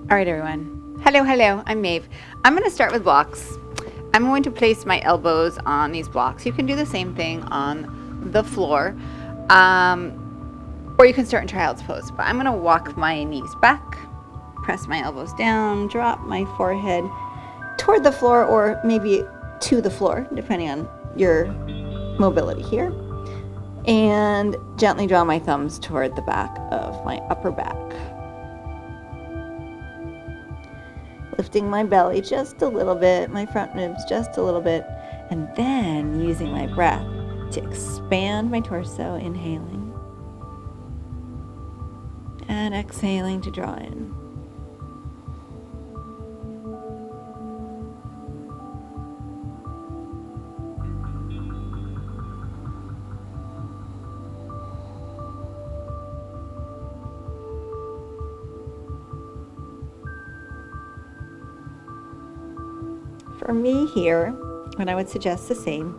All right, everyone. Hello, I'm Maeve. I'm going to start with blocks. I'm going to place my elbows on these blocks. You can do the same thing on the floor, or you can start in child's pose. But I'm going to walk my knees back, press my elbows down, drop my forehead toward the floor, or maybe to the floor, depending on your mobility here. And gently draw my thumbs toward the back of my upper back. Lifting my belly just a little bit, my front ribs just a little bit, and then using my breath to expand my torso, inhaling, and exhaling to draw in. For me here, and I would suggest the same,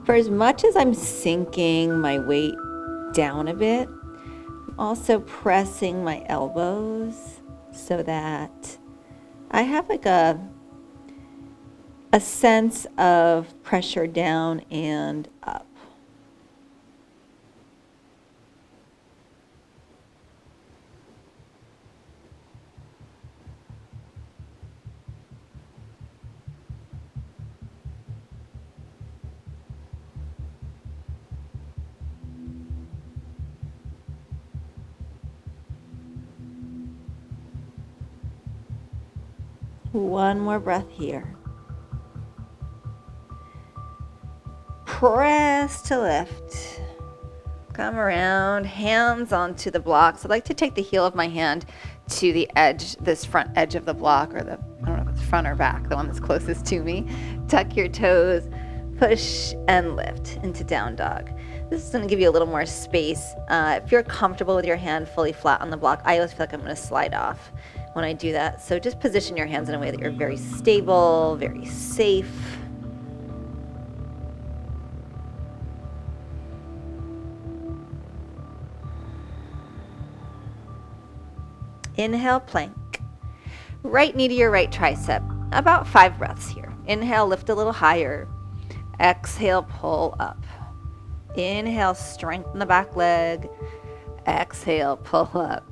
for as much as I'm sinking my weight down a bit, I'm also pressing my elbows so that I have like a sense of pressure down and up. One more breath here. Press to lift. Come around, hands onto the blocks. I'd like to take the heel of my hand to the edge, this front edge of the block, or I don't know if it's front or back, the one that's closest to me. Tuck your toes, push and lift into down dog. This is going to give you a little more space. If you're comfortable with your hand fully flat on the block, I always feel like I'm going to slide off when I do that. So just position your hands in a way that you're very stable, very safe. Inhale, plank. Right knee to your right tricep. About 5 breaths here. Inhale, lift a little higher. Exhale, pull up. Inhale, strengthen the back leg. Exhale, pull up.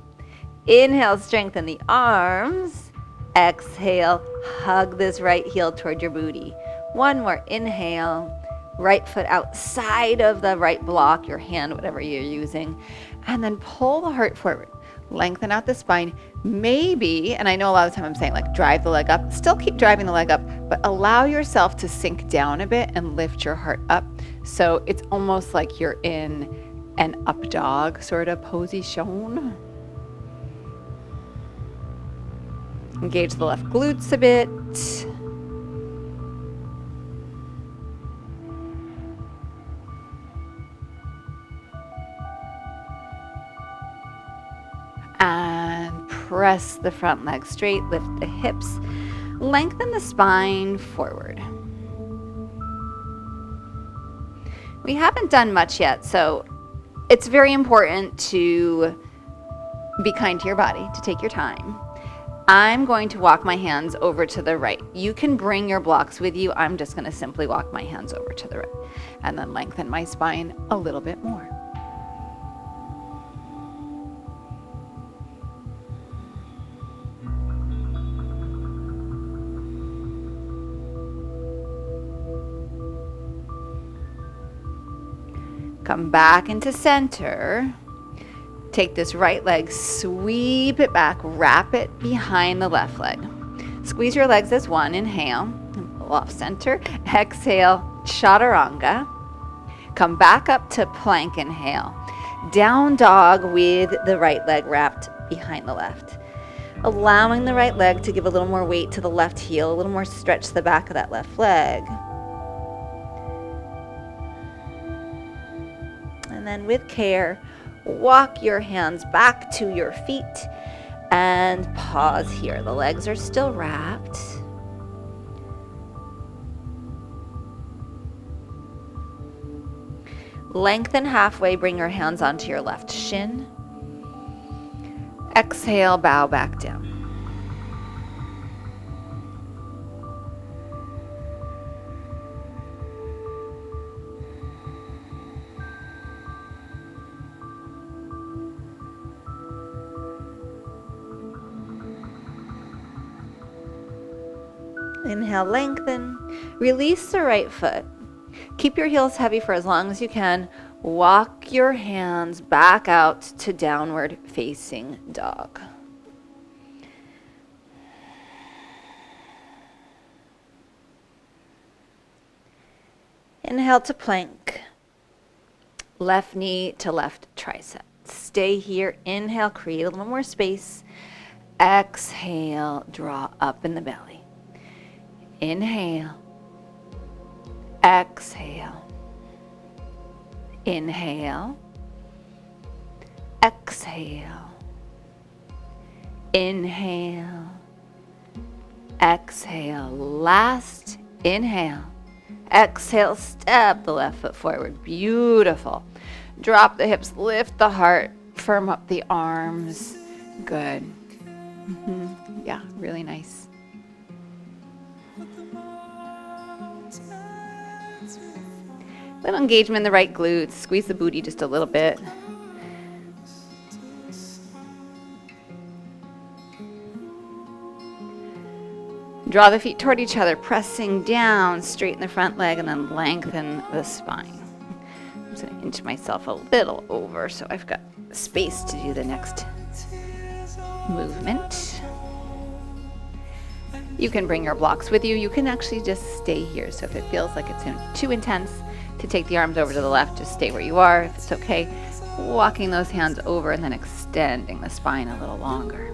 Inhale, strengthen the arms. Exhale, hug this right heel toward your booty. One more. Inhale, right foot outside of the right block, your hand, whatever you're using. And then pull the heart forward. Lengthen out the spine. Maybe, and I know a lot of the time I'm saying like drive the leg up. Still keep driving the leg up, but allow yourself to sink down a bit and lift your heart up. So it's almost like you're in an up dog sort of position. Engage the left glutes a bit. And press the front leg straight, lift the hips, lengthen the spine forward. We haven't done much yet, so it's very important to be kind to your body, to take your time. I'm going to walk my hands over to the right. You can bring your blocks with you. I'm just going to simply walk my hands over to the right and then lengthen my spine a little bit more. Come back into center. Take this right leg, sweep it back, wrap it behind the left leg. Squeeze your legs as one. Inhale, pull off center. Exhale, chaturanga. Come back up to plank. Inhale. Down dog with the right leg wrapped behind the left. Allowing the right leg to give a little more weight to the left heel, a little more stretch to the back of that left leg. And then with care, walk your hands back to your feet and pause here. The legs are still wrapped. Lengthen halfway, bring your hands onto your left shin. Exhale, bow back down. Inhale, lengthen. Release the right foot. Keep your heels heavy for as long as you can. Walk your hands back out to downward facing dog. Inhale to plank. Left knee to left tricep. Stay here. Inhale, create a little more space. Exhale, draw up in the belly. Inhale. Exhale. Inhale. Exhale. Inhale. Exhale. Last inhale. Exhale, step the left foot forward. Beautiful. Drop the hips, lift the heart, firm up the arms. Good. Yeah, really nice. Little engagement in the right glutes. Squeeze the booty just a little bit. Draw the feet toward each other, pressing down, straighten the front leg, and then lengthen the spine. I'm just going to inch myself a little over so I've got space to do the next movement. You can bring your blocks with you. You can actually just stay here. So if it feels like it's too intense to take the arms over to the left, just stay where you are. If it's okay, walking those hands over and then extending the spine a little longer.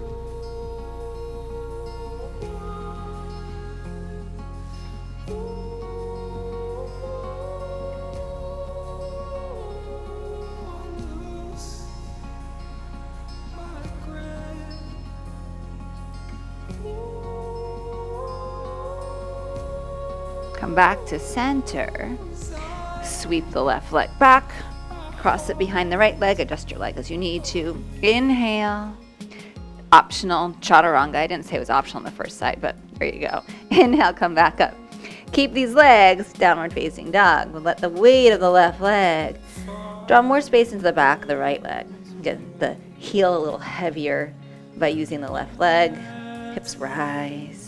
Come back to center. Sweep the left leg back. Cross it behind the right leg. Adjust your leg as you need to. Inhale. Optional chaturanga. I didn't say it was optional on the first side, but there you go. Inhale, come back up. Keep these legs downward facing dog. We'll let the weight of the left leg draw more space into the back of the right leg. Get the heel a little heavier by using the left leg. Hips rise.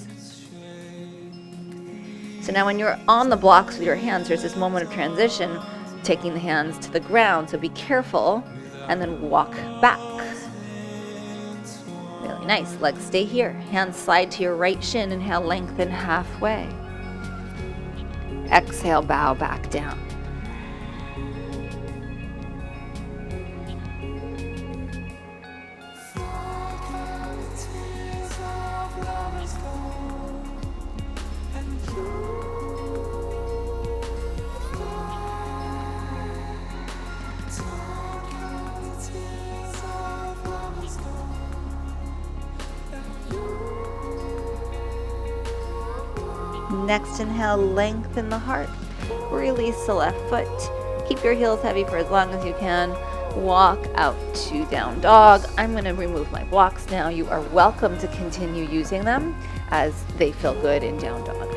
So now when you're on the blocks with your hands, there's this moment of transition, taking the hands to the ground. So be careful and then walk back. Really nice. Legs stay here. Hands slide to your right shin. Inhale, lengthen halfway. Exhale, bow back down. Next inhale, lengthen the heart. Release the left foot. Keep your heels heavy for as long as you can. Walk out to down dog. I'm going to remove my blocks now. You are welcome to continue using them as they feel good in down dog.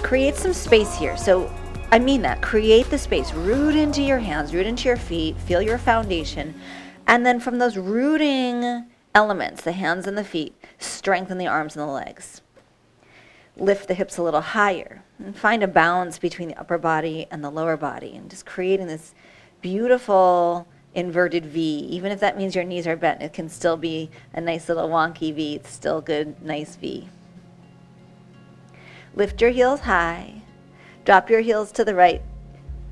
Create some space here. So I mean that. Create the space. Root into your hands, root into your feet, feel your foundation. And then from those rooting elements, the hands and the feet, strengthen the arms and the legs. Lift the hips a little higher and find a balance between the upper body and the lower body, and just creating this beautiful inverted V. Even if that means your knees are bent, it can still be a nice little wonky V. It's still good, nice V. Lift your heels high. Drop your heels to the right.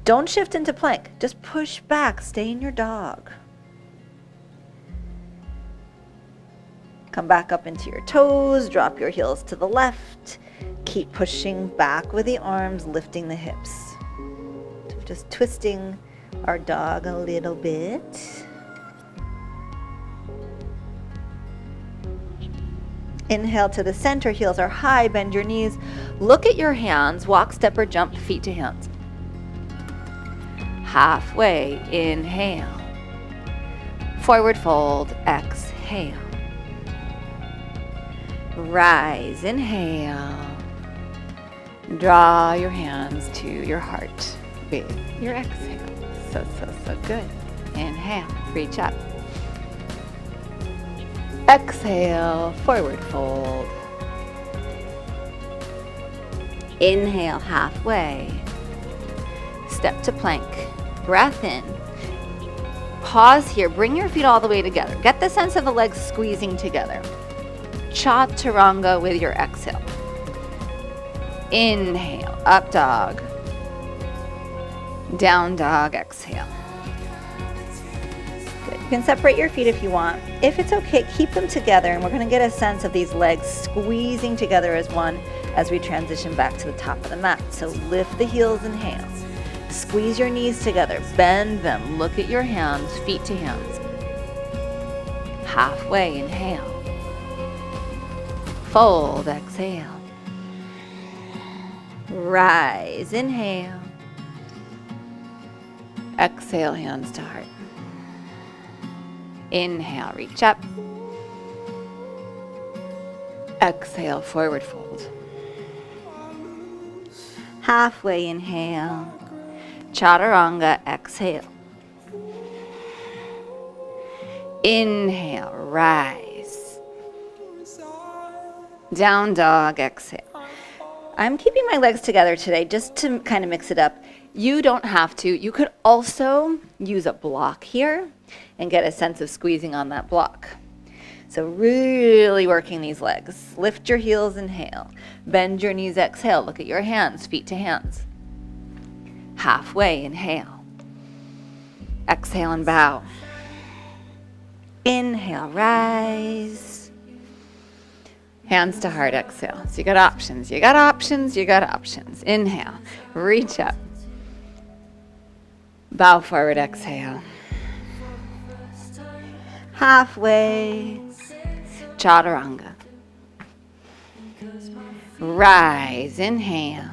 Don't shift into plank. Just push back. Stay in your dog. Come back up into your toes, drop your heels to the left. Keep pushing back with the arms, lifting the hips. So just twisting our dog a little bit. Inhale to the center, heels are high, bend your knees. Look at your hands, walk, step, or jump, feet to hands. Halfway, inhale. Forward fold, exhale. Rise, inhale. Draw your hands to your heart with your exhale. So good. Inhale, reach up. Exhale, forward fold. Inhale, halfway. Step to plank. Breath in. Pause here. Bring your feet all the way together. Get the sense of the legs squeezing together. Chaturanga with your exhale. Inhale, up dog. Down dog, exhale. Good. You can separate your feet if you want. If it's okay, keep them together, and we're going to get a sense of these legs squeezing together as one as we transition back to the top of the mat. So lift the heels, inhale. Squeeze your knees together, bend them, look at your hands, feet to hands. Halfway, inhale. Fold, exhale. Rise, inhale. Exhale, hands to heart. Inhale, reach up. Exhale, forward fold. Halfway, inhale. Chaturanga, exhale. Inhale, rise. Down dog, exhale. I'm keeping my legs together today just to kind of mix it up. You don't have to. You could also use a block here and get a sense of squeezing on that block. So really working these legs. Lift your heels, inhale. Bend your knees, exhale. Look at your hands, feet to hands. Halfway, inhale. Exhale and bow. Inhale, rise. Hands to heart, exhale. So you got options, you got options, you got options. Inhale, reach up. Bow forward, exhale. Halfway, chaturanga. Rise, inhale.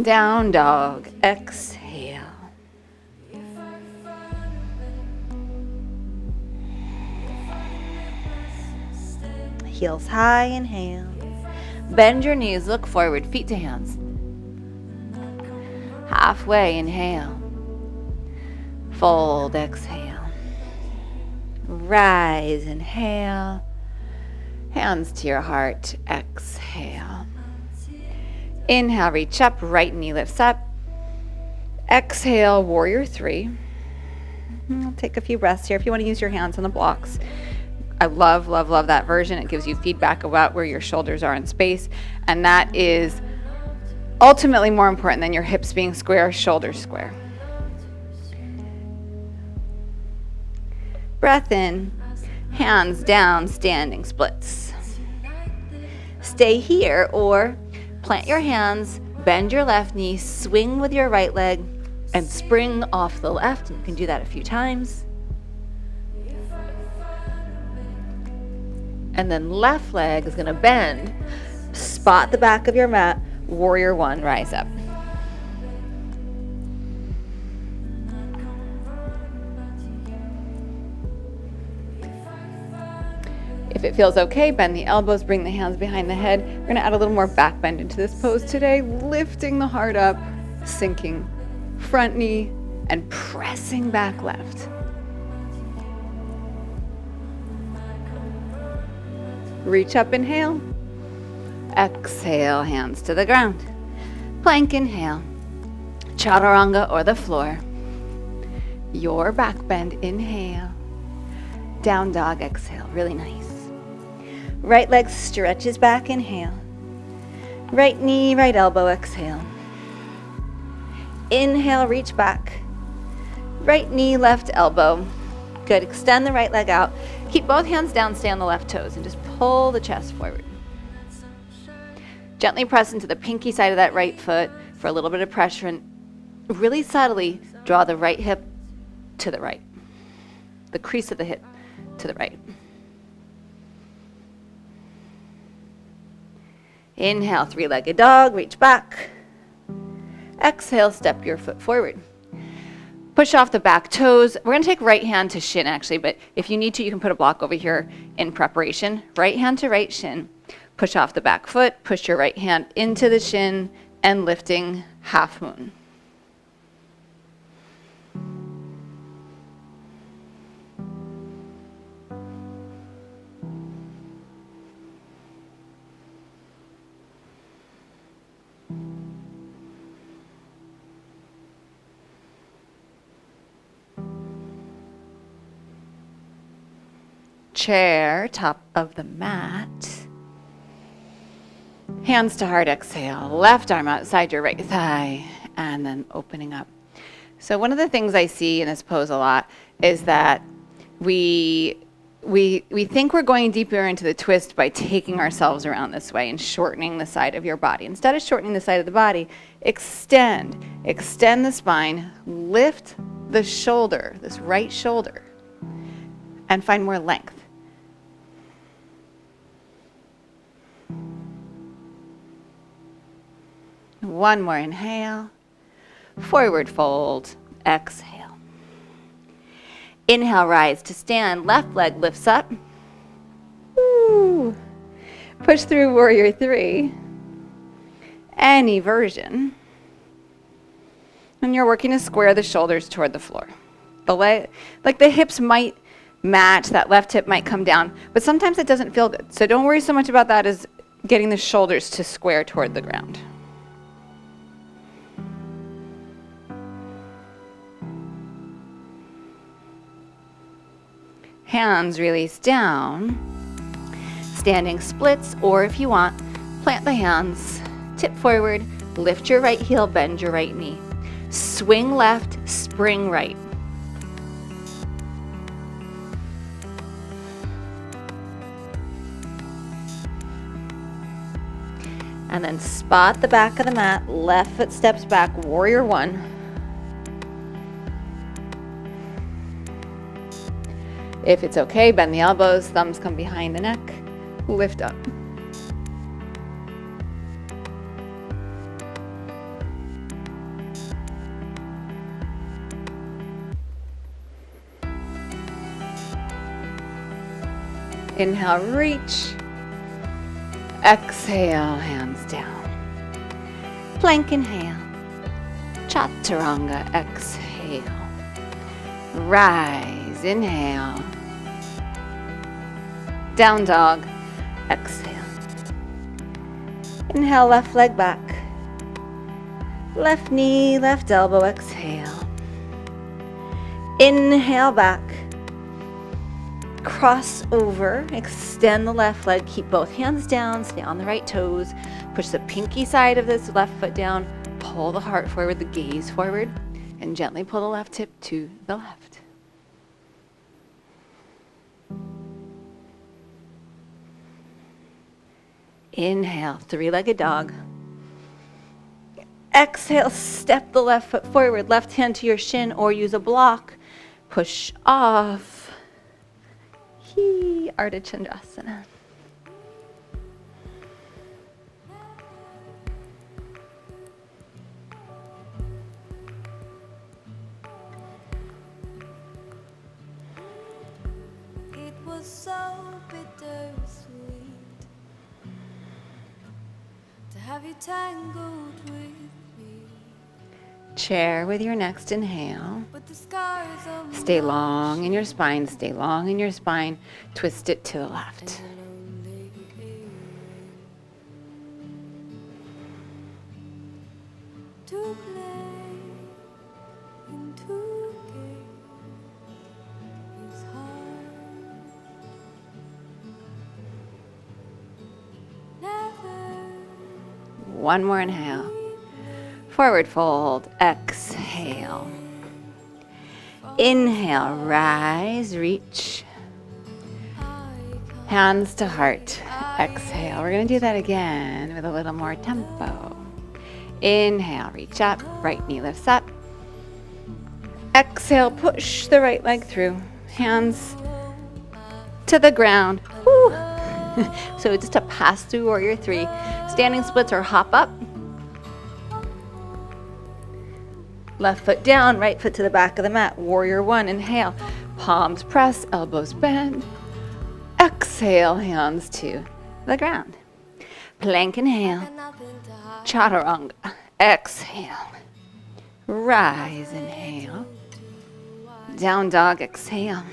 Down dog, exhale. Heels high, inhale. Bend your knees, look forward, feet to hands. Halfway, inhale. Fold, exhale. Rise, inhale. Hands to your heart, exhale. Inhale, reach up, right knee lifts up. Exhale, warrior three. I'll take a few breaths here if you want to use your hands on the blocks. I love, love, love that version. It gives you feedback about where your shoulders are in space. And that is ultimately more important than your hips being square, shoulders square. Breath in, hands down, standing splits. Stay here or plant your hands, bend your left knee, swing with your right leg, and spring off the left. You can do that a few times. And then left leg is going to bend. Spot the back of your mat, warrior one, rise up. If it feels okay, bend the elbows, bring the hands behind the head. We're going to add a little more back bend into this pose today, lifting the heart up, sinking front knee, and pressing back left. Reach up, inhale. Exhale, hands to the ground. Plank, inhale. Chaturanga or the floor. Your back bend, inhale. Down dog, exhale, really nice. Right leg stretches back, inhale. Right knee, right elbow, exhale. Inhale, reach back. Right knee, left elbow. Good, extend the right leg out. Keep both hands down, stay on the left toes, and just pull the chest forward. Gently press into the pinky side of that right foot for a little bit of pressure, and really subtly draw the right hip to the right. The crease of the hip to the right. Inhale, three-legged dog, reach back. Exhale, step your foot forward. Push off the back toes. We're going to take right hand to shin actually, but if you need to, you can put a block over here in preparation. Right hand to right shin. Push off the back foot, push your right hand into the shin, and lifting half moon. chair, top of the mat. Hands to heart, exhale. Left arm outside your right thigh, and then opening up. So one of the things I see in this pose a lot is that we think we're going deeper into the twist by taking ourselves around this way and shortening the side of your body. Instead of shortening the side of the body, extend the spine, lift the shoulder, this right shoulder, and find more length. One more inhale, forward fold, exhale. Inhale, rise to stand, left leg lifts up. Woo. Push through warrior three. Any version. And you're working to square the shoulders toward the floor. The hips might match, that left hip might come down, but sometimes it doesn't feel good. So don't worry so much about that as getting the shoulders to square toward the ground. Hands release down, standing splits, or if you want, plant the hands, tip forward, lift your right heel, bend your right knee. Swing left, spring right. And then spot the back of the mat, left foot steps back, warrior one. If it's okay, bend the elbows, thumbs come behind the neck, lift up. Inhale, reach. Exhale, hands down. Plank inhale. Chaturanga, exhale. Rise, inhale. Down dog, exhale. Inhale, left leg back. Left knee, left elbow, exhale. Inhale back. Cross over, extend the left leg, keep both hands down, stay on the right toes. Push the pinky side of this left foot down, pull the heart forward, the gaze forward, and gently pull the left hip to the left. Inhale, three-legged dog. Exhale, step the left foot forward, left hand to your shin or use a block. Push off. Ardha Chandrasana. It was so bittersweet to have you tangled with me. Chair with your next inhale. But the scars on Stay long in your spine, stay long in your spine. Twist it to the left. to play into game is hard. Never One more inhale. Forward fold, exhale. Inhale, rise, reach. Hands to heart, exhale. We're going to do that again with a little more tempo. Inhale, reach up, right knee lifts up. Exhale, push the right leg through. Hands to the ground. Woo. So just to pass through warrior three. Standing splits or hop up. Left foot down, right foot to the back of the mat. Warrior one, inhale. Palms press, elbows bend. Exhale, hands to the ground. Plank inhale. Chaturanga. Exhale. Rise, inhale. Down dog, exhale.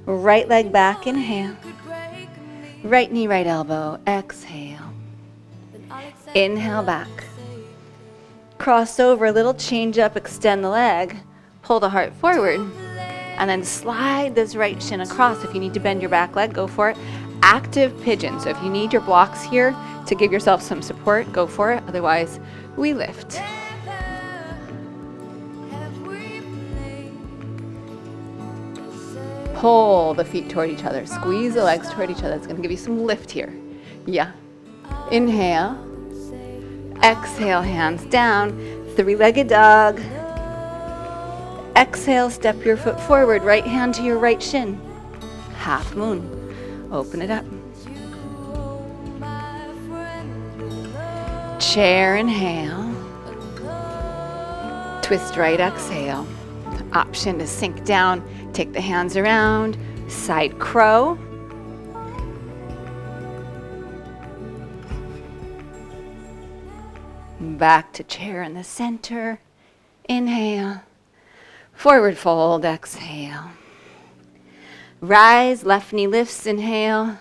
Right leg back, inhale. Right knee, right elbow, exhale. Inhale back. Cross over, little change up, extend the leg. Pull the heart forward. And then slide this right shin across. If you need to bend your back leg, go for it. Active pigeon. So if you need your blocks here to give yourself some support, go for it. Otherwise, we lift. Pull the feet toward each other. Squeeze the legs toward each other. It's going to give you some lift here. Yeah. Inhale. Exhale, hands down. Three-legged dog. Exhale, step your foot forward. Right hand to your right shin. Half moon. Open it up. Chair, inhale. Twist right, exhale. Option to sink down. Take the hands around. Side crow. Back to chair in the center. Inhale. Forward fold, exhale. Rise, left knee lifts, inhale.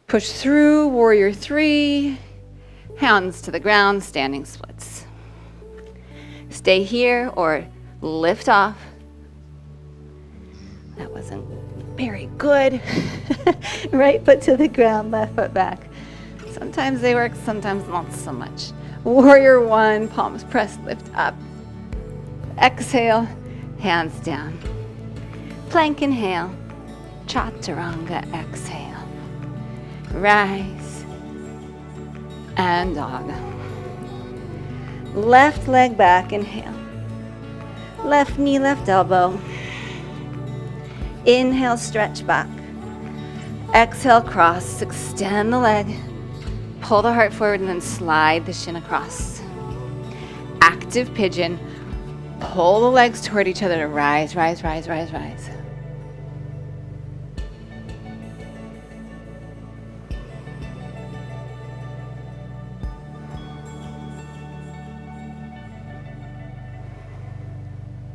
Push through, warrior three. Hands to the ground, standing splits. Stay here or lift off. That wasn't very good. Right foot to the ground, left foot back. Sometimes they work, sometimes not so much. Warrior one, palms pressed, lift up. Exhale, hands down. Plank, inhale. Chaturanga, exhale. Rise. And dog. Left leg back, inhale. Left knee, left elbow. Inhale, stretch back. Exhale, cross, extend the leg. Pull the heart forward and then slide the shin across. Active pigeon. Pull the legs toward each other to rise, rise, rise, rise, rise.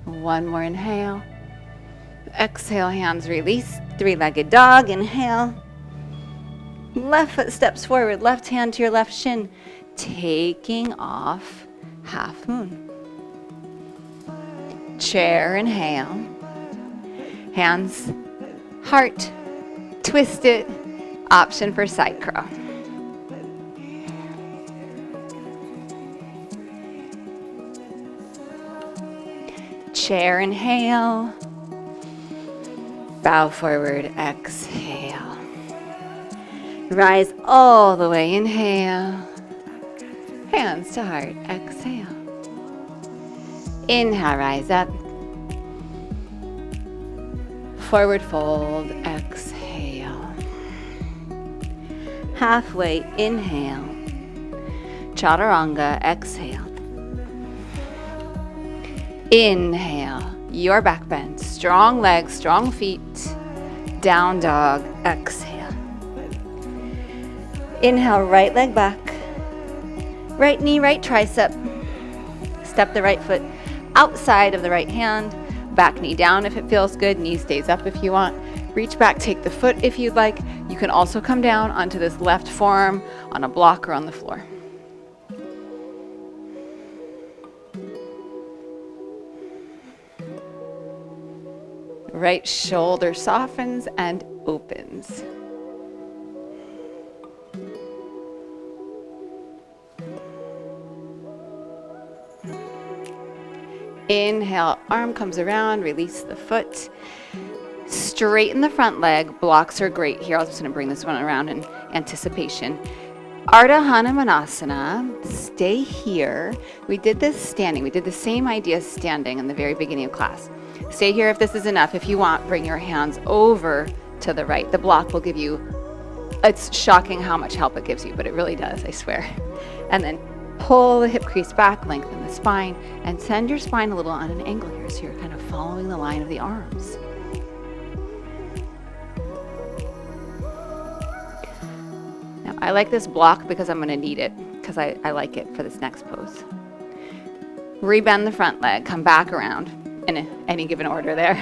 One more inhale. Exhale, hands release. Three-legged dog, inhale. Left foot steps forward, left hand to your left shin. Taking off half moon. Chair, inhale. Hands, heart, twist it. Option for side crow. Chair, inhale. Bow forward, exhale. Rise all the way, inhale. Hands to heart, exhale. Inhale, rise up. Forward fold, exhale. Halfway, inhale. Chaturanga, exhale. Inhale, your back bend. Strong legs, strong feet. Down dog, exhale. Inhale, right leg back. Right knee, right tricep. Step the right foot outside of the right hand. Back knee down if it feels good. Knee stays up if you want. Reach back, take the foot if you'd like. You can also come down onto this left forearm on a block or on the floor. Right shoulder softens and opens. Inhale, arm comes around, release the foot. Straighten the front leg. Blocks are great here. I'm just going to bring this one around in anticipation. Ardha Hanumanasana. Stay here. We did this standing. We did the same idea standing in the very beginning of class. Stay here if this is enough. If you want, bring your hands over to the right. The block will give you, it's shocking how much help it gives you, but it really does, I swear. And then pull the hip crease back, lengthen the spine, and send your spine a little on an angle here so you're kind of following the line of the arms. Now, I like this block because I'm going to need it, because I like it for this next pose. Rebend the front leg, come back around in any given order there.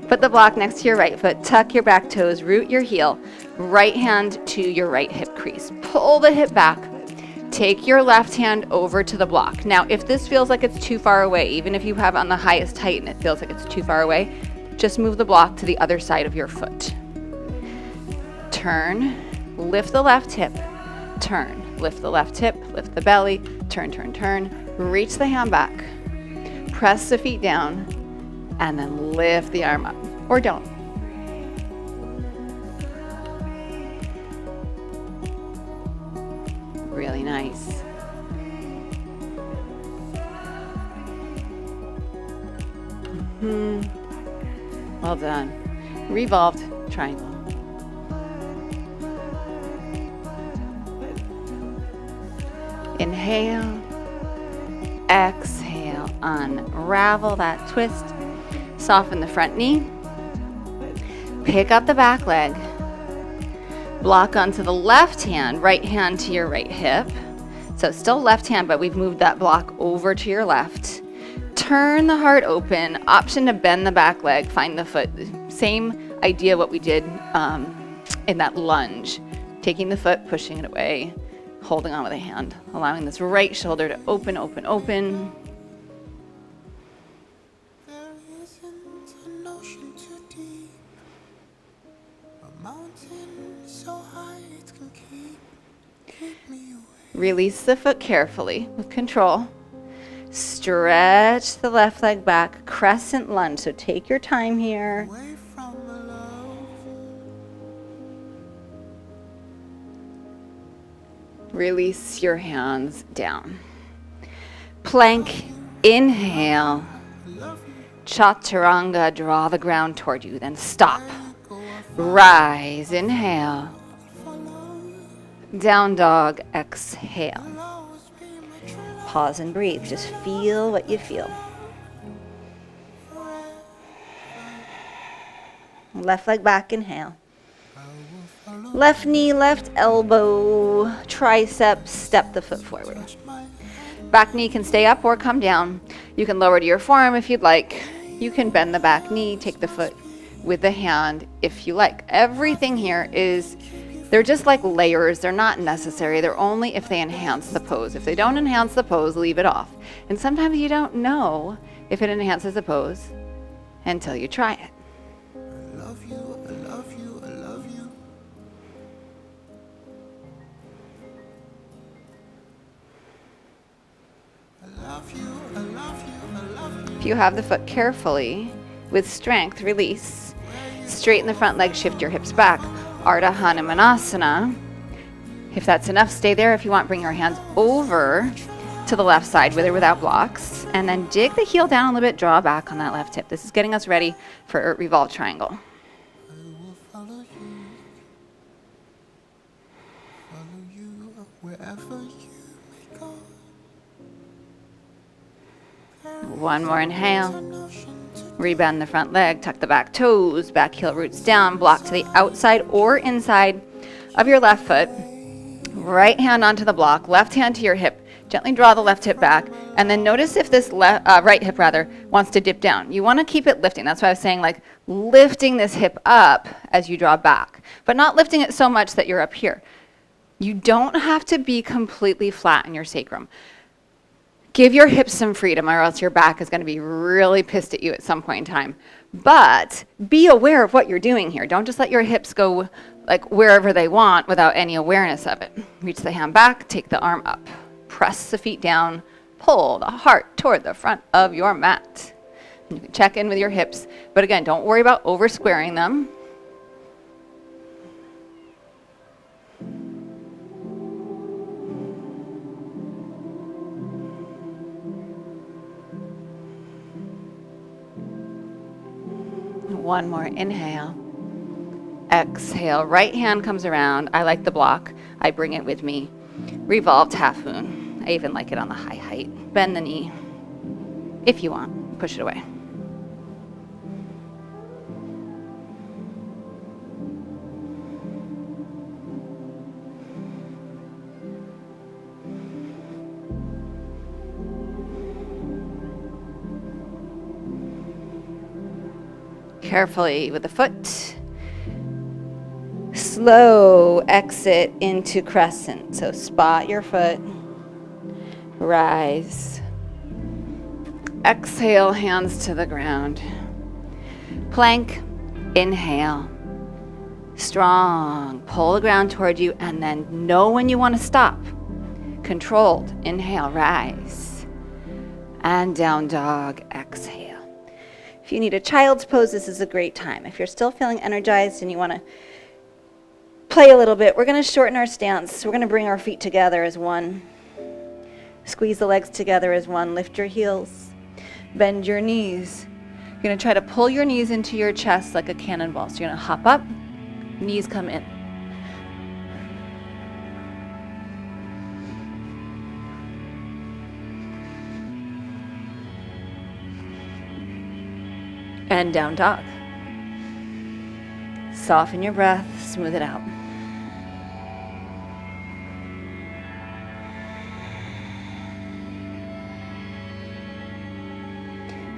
Put the block next to your right foot, tuck your back toes, root your heel, right hand to your right hip crease. Pull the hip back. Take your left hand over to the block. Now, if this feels like it's too far away, even if you have on the highest height and it feels like it's too far away, just move the block to the other side of your foot. Turn, lift the left hip, turn, lift the left hip, lift the belly, turn, turn, turn, reach the hand back, press the feet down, and then lift the arm up, or don't. Really nice. Well done. Revolved triangle. Inhale, exhale, unravel that twist, soften the front knee, pick up the back leg, block onto the left hand, right hand to your right hip. So still left hand, but we've moved that block over to your left. Turn the heart open, option to bend the back leg, find the foot. Same idea what we did in that lunge. Taking the foot, pushing it away, holding on with a hand, allowing this right shoulder to open, open, open. There isn't an ocean too deep, a mountain so high it can keep me away. Release the foot carefully with control. Stretch the left leg back, crescent lunge. So take your time here. Away from my love. Release your hands down. Plank, inhale. Chaturanga, draw the ground toward you, then stop. Rise, inhale. Down dog, exhale. Pause and breathe. Just feel what you feel. Left leg back, inhale. Left knee, left elbow, tricep, step the foot forward. Back knee can stay up or come down. You can lower to your forearm if you'd like. You can bend the back knee, take the foot with the hand if you like. Everything here is, they're just like layers. They're not necessary. They're only if they enhance the pose. If they don't enhance the pose, leave it off. And sometimes you don't know if it enhances the pose until you try it. I love you, I love you, I love you. I love you, I love you, I love you. If you have the foot carefully, with strength, release. Straighten the front leg, shift your hips back. Ardha Hanumanasana. If that's enough, stay there. If you want, bring your hands over to the left side with or without blocks. And then dig the heel down a little bit, draw back on that left hip. This is getting us ready for a revolved triangle. I will follow you wherever you may go. One more inhale. Rebend the front leg, tuck the back toes, back heel roots down, block to the outside or inside of your left foot. Right hand onto the block, left hand to your hip. Gently draw the left hip back, and then notice if this right hip wants to dip down. You want to keep it lifting. That's why I was saying, like, lifting this hip up as you draw back, but not lifting it so much that you're up here. You don't have to be completely flat in your sacrum. Give your hips some freedom, or else your back is going to be really pissed at you at some point in time. But be aware of what you're doing here. Don't just let your hips go like wherever they want without any awareness of it. Reach the hand back, take the arm up. Press the feet down, pull the heart toward the front of your mat. And you can check in with your hips, but again, don't worry about over squaring them. One more inhale. Exhale, right hand comes around. I like the block. I bring it with me. Revolved half moon. I even like it on the high height. Bend the knee. If you want, push it away. Carefully with the foot. Slow exit into crescent. So spot your foot. rise. Exhale, hands to the ground. Plank, inhale. Strong, pull the ground toward you, and then know when you want to stop. Controlled, inhale, rise. And down dog, exhale. If you need a child's pose, this is a great time. If you're still feeling energized and you want to play a little bit, we're going to shorten our stance. We're going to bring our feet together as one. Squeeze the legs together as one. Lift your heels. Bend your knees. You're going to try to pull your knees into your chest like a cannonball. So you're going to hop up, knees come in. And down dog. Soften your breath, smooth it out.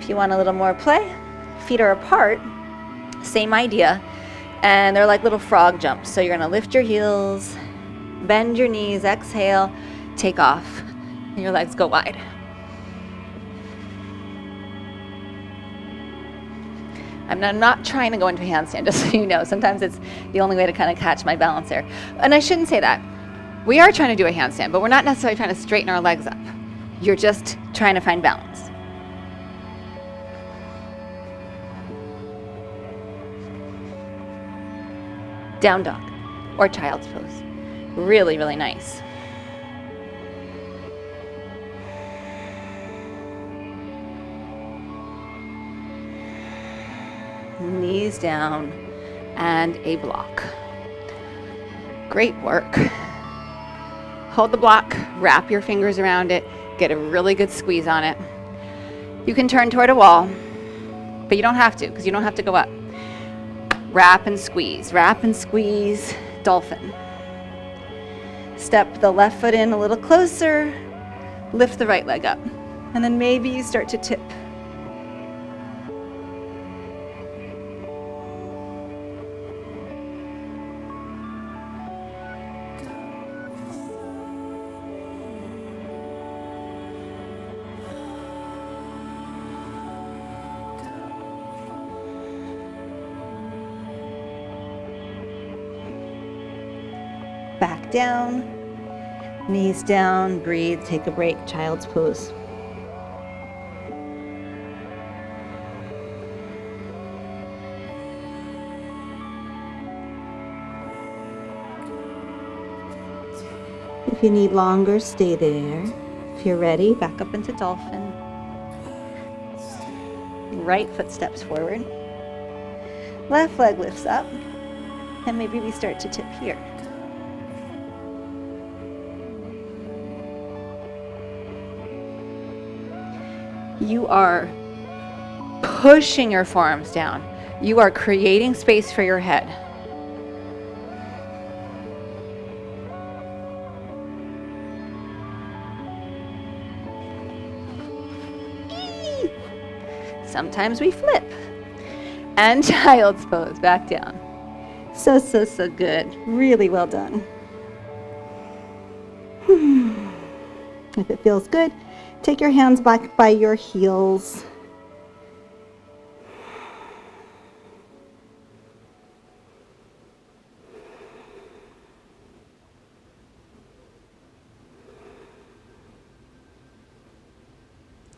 If you want a little more play, feet are apart, same idea, and they're like little frog jumps. So you're gonna lift your heels, bend your knees, exhale, take off, and your legs go wide. I'm not trying to go into a handstand, just so you know. Sometimes it's the only way to kind of catch my balance there. And I shouldn't say that. We are trying to do a handstand, but we're not necessarily trying to straighten our legs up. You're just trying to find balance. Down dog or child's pose. Really, really nice. Knees down and a block. Great work. Hold the block, wrap your fingers around it, get a really good squeeze on it. You can turn toward a wall, but you don't have to, because you don't have to go up. Wrap and squeeze, dolphin. Step the left foot in a little closer, lift the right leg up, and then maybe you start to tip. Back down, knees down, breathe, take a break, child's pose. If you need longer, stay there. If you're ready, back up into dolphin. Right foot steps forward. Left leg lifts up, and maybe we start to tip here. You are pushing your forearms down. You are creating space for your head. Sometimes we flip. And child's pose, back down. So good. Really well done. If it feels good, take your hands back by your heels.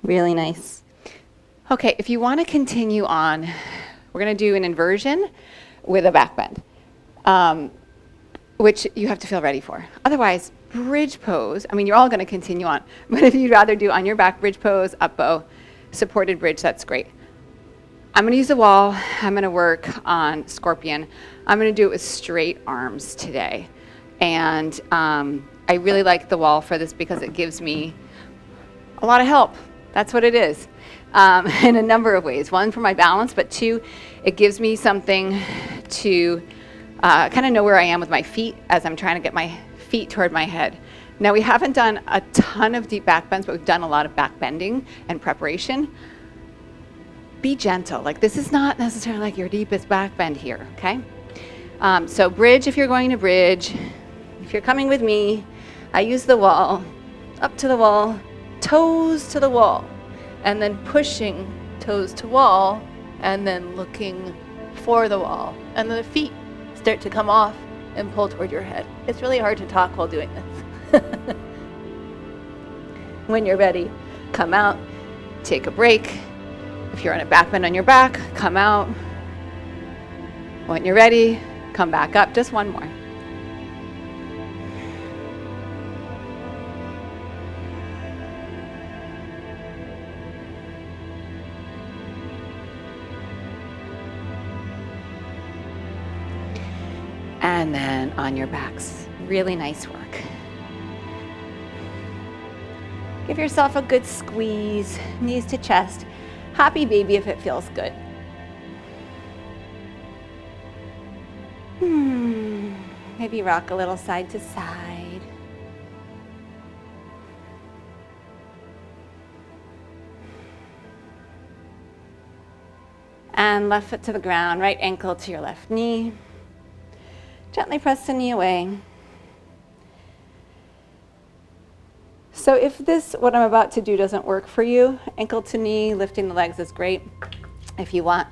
Really nice. Okay, if you want to continue on, we're going to do an inversion with a back bend, which you have to feel ready for. Otherwise, bridge pose, I mean, you're all going to continue on, but if you'd rather do on your back bridge pose, up bow, supported bridge, that's great. I'm going to use the wall. I'm going to work on scorpion. I'm going to do it with straight arms today. And I really like the wall for this because it gives me a lot of help. That's what it is, in a number of ways. One, for my balance, but two, it gives me something to kind of know where I am with my feet as I'm trying to get my feet toward my head. Now, we haven't done a ton of deep back bends, but we've done a lot of back bending and preparation. Be gentle. Like, this is not necessarily like your deepest back bend here, okay? So bridge if you're going to bridge. If you're coming with me, I use the wall, up to the wall, toes to the wall, and then pushing toes to wall, and then looking for the wall. And then the feet start to come off and pull toward your head. It's really hard to talk while doing this. When you're ready, come out, take a break. If you're on a back bend on your back, come out. When you're ready, come back up. Just one more. And then on your backs. Really nice work. Give yourself a good squeeze, knees to chest. Happy baby if it feels good. Maybe rock a little side to side. And left foot to the ground, right ankle to your left knee. Gently press the knee away. So if this, what I'm about to do, doesn't work for you, ankle to knee, lifting the legs is great. If you want,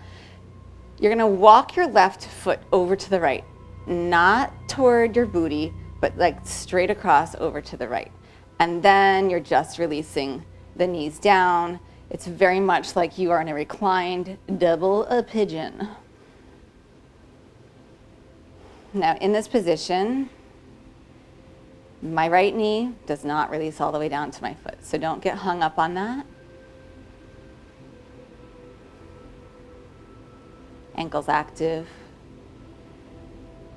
you're gonna walk your left foot over to the right, not toward your booty, but like straight across over to the right. And then you're just releasing the knees down. It's very much like you are in a reclined double pigeon. Now in this position, my right knee does not release all the way down to my foot, so don't get hung up on that. Ankles active.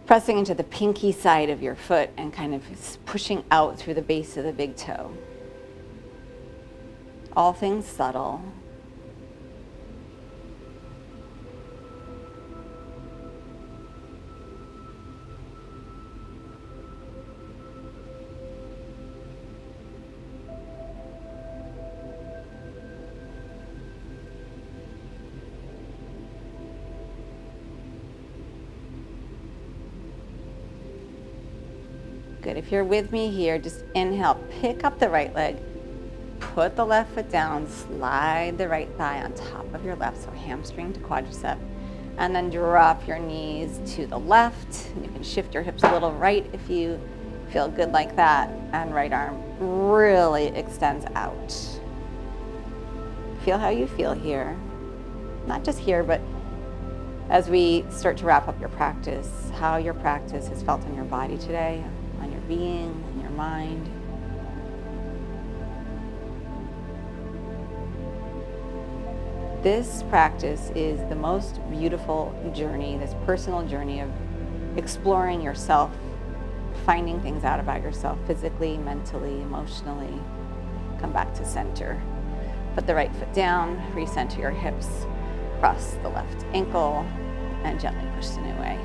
Pressing into the pinky side of your foot and kind of pushing out through the base of the big toe. All things subtle. Good. If you're with me here, just inhale, pick up the right leg, put the left foot down, slide the right thigh on top of your left, so hamstring to quadricep, and then drop your knees to the left. You can shift your hips a little right if you feel good like that, and right arm really extends out. Feel how you feel here. Not just here, but as we start to wrap up your practice, how your practice has felt on your body today, on your being, in your mind. This practice is the most beautiful journey, this personal journey of exploring yourself, finding things out about yourself physically, mentally, emotionally. Come back to center. Put the right foot down, recenter your hips, cross the left ankle, and gently push the knee away.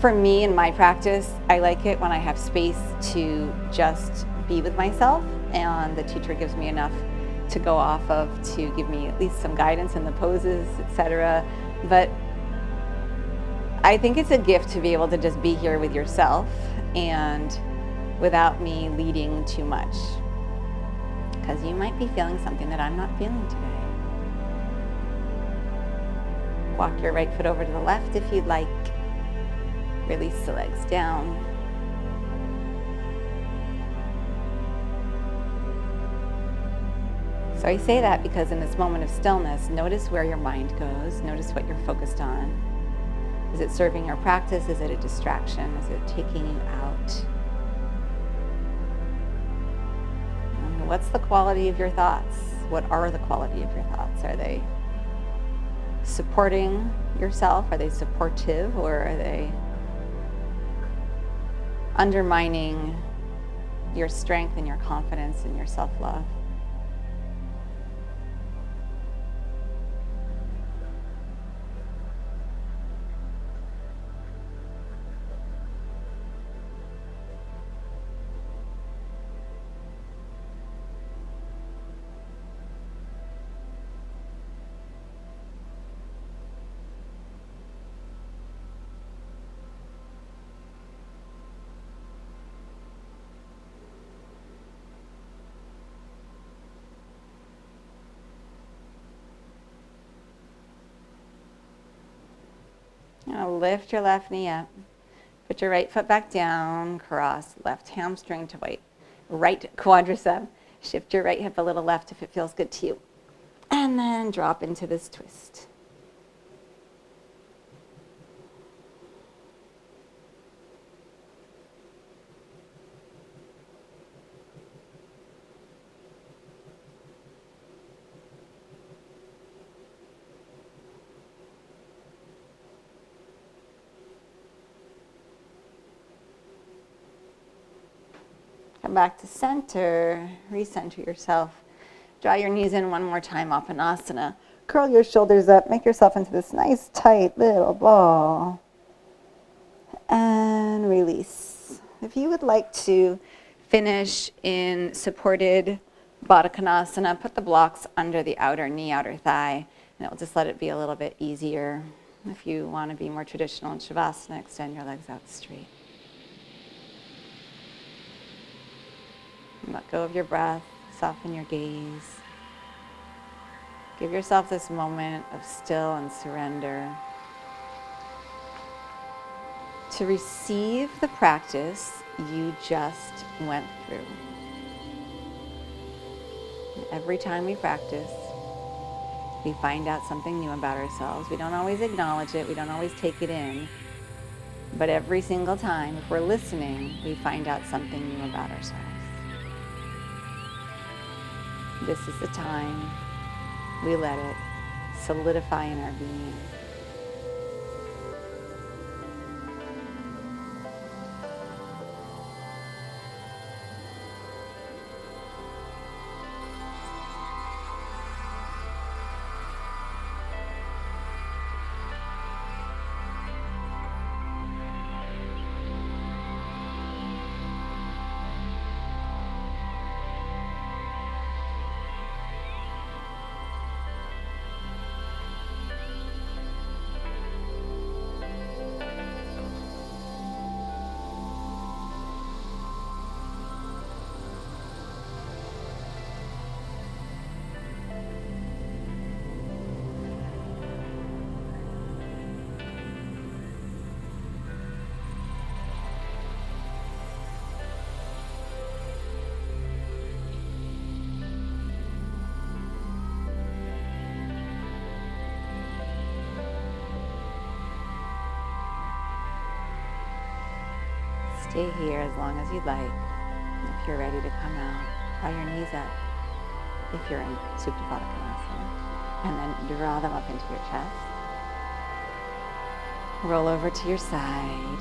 For me in my practice, I like it when I have space to just be with myself and the teacher gives me enough to go off of to give me at least some guidance in the poses, etc. But I think it's a gift to be able to just be here with yourself and without me leading too much. Because you might be feeling something that I'm not feeling today. Walk your right foot over to the left if you'd like. Release the legs down. So I say that because in this moment of stillness, notice where your mind goes. Notice what you're focused on. Is it serving your practice? Is it a distraction? Is it taking you out? And what's the quality of your thoughts? What are the quality of your thoughts? Are they supporting yourself? Are they supportive? Or are they undermining your strength and your confidence and your self-love? Now lift your left knee up. Put your right foot back down, cross left hamstring to right quadricep. Shift your right hip a little left if it feels good to you. And then drop into this twist. Come back to center, recenter yourself. Draw your knees in one more time, Apanasana. Curl your shoulders up, make yourself into this nice tight little ball. And release. If you would like to finish in supported Baddha Konasana, put the blocks under the outer knee, outer thigh, and it will just let it be a little bit easier. If you want to be more traditional in Savasana, extend your legs out straight. Let go of your breath, soften your gaze. Give yourself this moment of still and surrender to receive the practice you just went through. And every time we practice, we find out something new about ourselves. We don't always acknowledge it, we don't always take it in, but every single time, if we're listening, we find out something new about ourselves. This is the time we let it solidify in our being. Stay here as long as you'd like. If you're ready to come out, draw your knees up if you're in Supta Baddha Konasana, and then draw them up into your chest. Roll over to your side.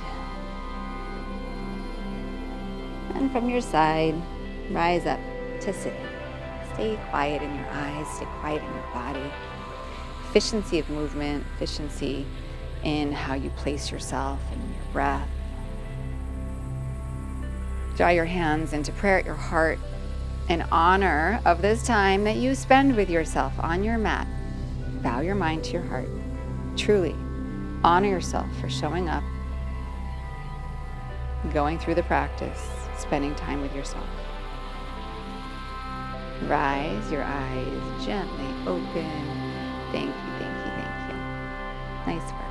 And from your side, rise up to sitting. Stay quiet in your eyes, stay quiet in your body. Efficiency of movement, efficiency in how you place yourself and your breath. Draw your hands into prayer at your heart in honor of this time that you spend with yourself on your mat. Bow your mind to your heart. Truly honor yourself for showing up, going through the practice, spending time with yourself. Rise, your eyes gently open. Thank you, thank you, thank you. Nice work.